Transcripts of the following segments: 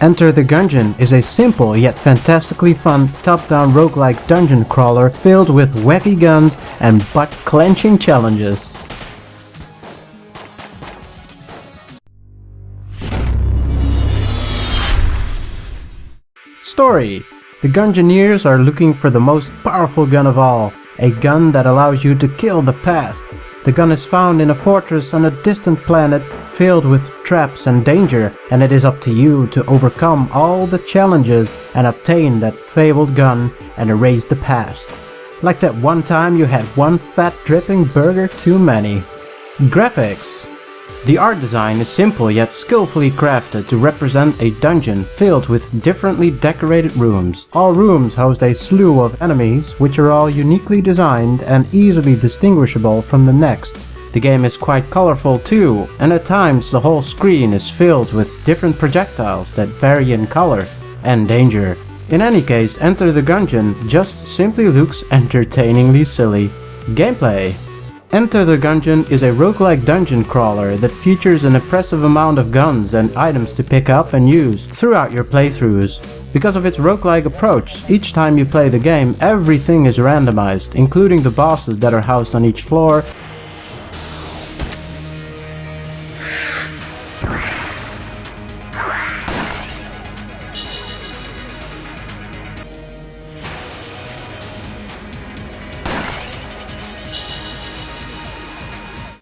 Enter the Gungeon is a simple yet fantastically fun top-down roguelike dungeon crawler filled with wacky guns and butt-clenching challenges. Story. The Gungeoneers are looking for the most powerful gun of all, a gun that allows you to kill the past. The gun is found in a fortress on a distant planet filled with traps and danger, and it is up to you to overcome all the challenges and obtain that fabled gun and erase the past. Like that one time you had one fat dripping burger too many. Graphics. The art design is simple yet skillfully crafted to represent a dungeon filled with differently decorated rooms. All rooms host a slew of enemies, which are all uniquely designed and easily distinguishable from the next. The game is quite colorful too, and at times the whole screen is filled with different projectiles that vary in color and danger. In any case, Enter the Gungeon just simply looks entertainingly silly. Gameplay. Enter the Gungeon is a roguelike dungeon crawler that features an impressive amount of guns and items to pick up and use throughout your playthroughs. Because of its roguelike approach, each time you play the game, everything is randomized, including the bosses that are housed on each floor,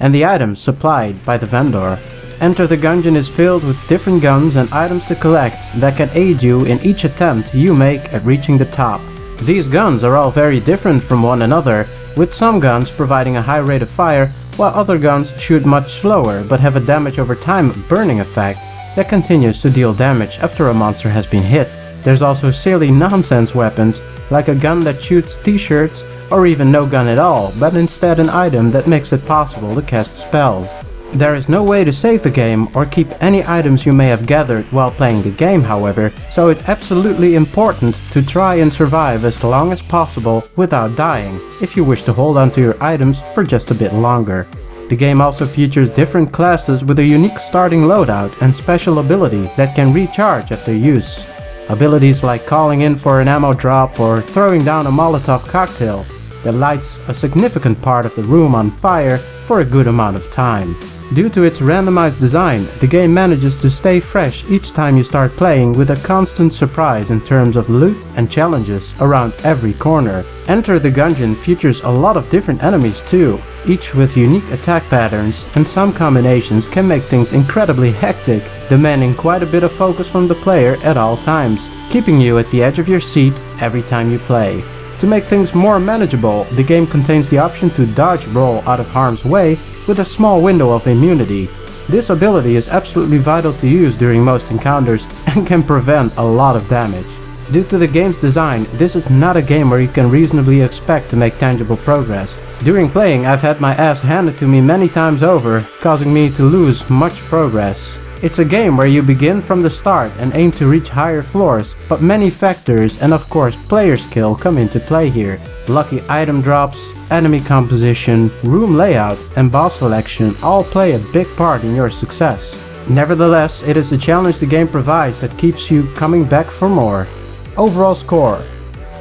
and the items supplied by the vendor. Enter the Gungeon is filled with different guns and items to collect that can aid you in each attempt you make at reaching the top. These guns are all very different from one another, with some guns providing a high rate of fire, while other guns shoot much slower but have a damage over time burning effect that continues to deal damage after a monster has been hit. There's also silly nonsense weapons, like a gun that shoots t-shirts, or even no gun at all, but instead an item that makes it possible to cast spells. There is no way to save the game or keep any items you may have gathered while playing the game, however, so it's absolutely important to try and survive as long as possible without dying, if you wish to hold on to your items for just a bit longer. The game also features different classes with a unique starting loadout and special ability that can recharge after use. Abilities like calling in for an ammo drop or throwing down a Molotov cocktail that lights a significant part of the room on fire for a good amount of time. Due to its randomized design, the game manages to stay fresh each time you start playing, with a constant surprise in terms of loot and challenges around every corner. Enter the Gungeon features a lot of different enemies too, each with unique attack patterns, and some combinations can make things incredibly hectic, demanding quite a bit of focus from the player at all times, keeping you at the edge of your seat every time you play. To make things more manageable, the game contains the option to dodge roll out of harm's way with a small window of immunity. This ability is absolutely vital to use during most encounters and can prevent a lot of damage. Due to the game's design, this is not a game where you can reasonably expect to make tangible progress. During playing, I've had my ass handed to me many times over, causing me to lose much progress. It's a game where you begin from the start and aim to reach higher floors, but many factors and of course player skill come into play here. Lucky item drops, enemy composition, room layout and boss selection all play a big part in your success. Nevertheless, it is the challenge the game provides that keeps you coming back for more. Overall score: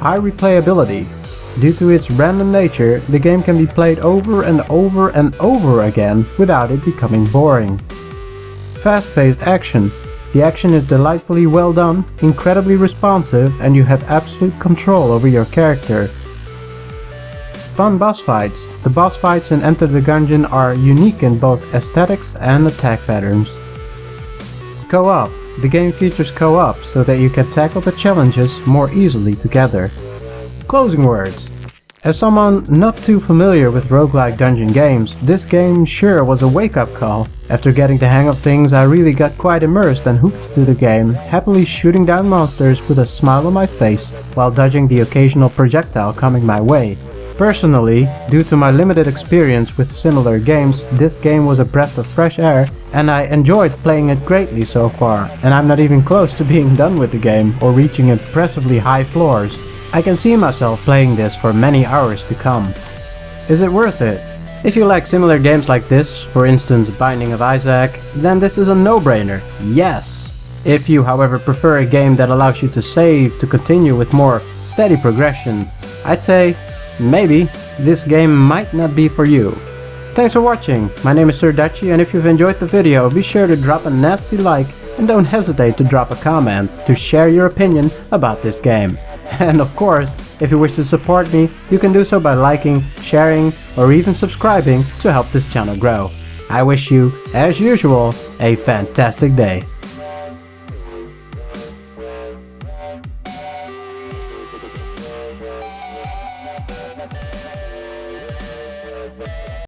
high replayability. Due to its random nature, the game can be played over and over and over again without it becoming boring. Fast-paced action. The action is delightfully well done, incredibly responsive, and you have absolute control over your character. Fun boss fights. The boss fights in Enter the Gungeon are unique in both aesthetics and attack patterns. Co-op. The game features co-op so that you can tackle the challenges more easily together. Closing words. As someone not too familiar with roguelike dungeon games, this game sure was a wake-up call. After getting the hang of things, I really got quite immersed and hooked to the game, happily shooting down monsters with a smile on my face while dodging the occasional projectile coming my way. Personally, due to my limited experience with similar games, this game was a breath of fresh air, and I enjoyed playing it greatly so far, and I'm not even close to being done with the game or reaching impressively high floors. I can see myself playing this for many hours to come. Is it worth it? If you like similar games like this, for instance Binding of Isaac, then this is a no-brainer. Yes! If you, however, prefer a game that allows you to save to continue with more steady progression, I'd say maybe this game might not be for you. Thanks for watching, my name is SirDutchie, and if you've enjoyed the video, be sure to drop a nasty like and don't hesitate to drop a comment to share your opinion about this game. And of course, if you wish to support me, you can do so by liking, sharing, or even subscribing to help this channel grow. I wish you, as usual, a fantastic day.